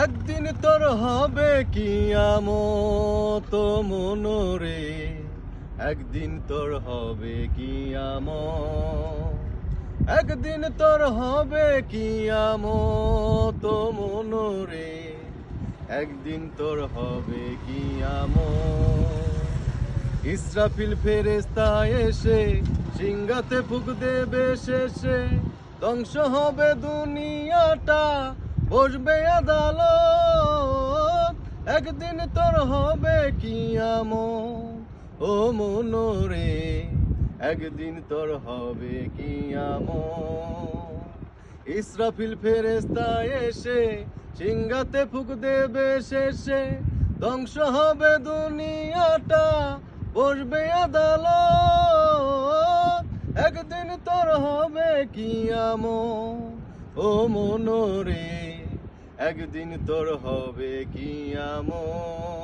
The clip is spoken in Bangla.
একদিন তোর হবে কিয়ামত মনরে, একদিন তোর হবে কিয়ামত, একদিন তোর হবে কিয়ামত মনরে, একদিন তোর হবে কিয়ামত। ইসরাফিল ফেরেশতা এসে সিংহাতে ফুঁক দেবে শেষে, ধ্বংস হবে দুনিয়াটা, বসবে আদালত, একদিন তোর হবে কিয়ামত ও মনরে, একদিন তোর হবে কিয়ামত। ইসরাফিল ফেরেশতা এসে সিংহাতে ফুঁক দেবে শেষে, ধ্বংস হবে দুনিয়াটা, বসবে আদালত, একদিন তোর হবে কিয়ামত ও মনরে, একদিন তোর হবে কিয়ামত।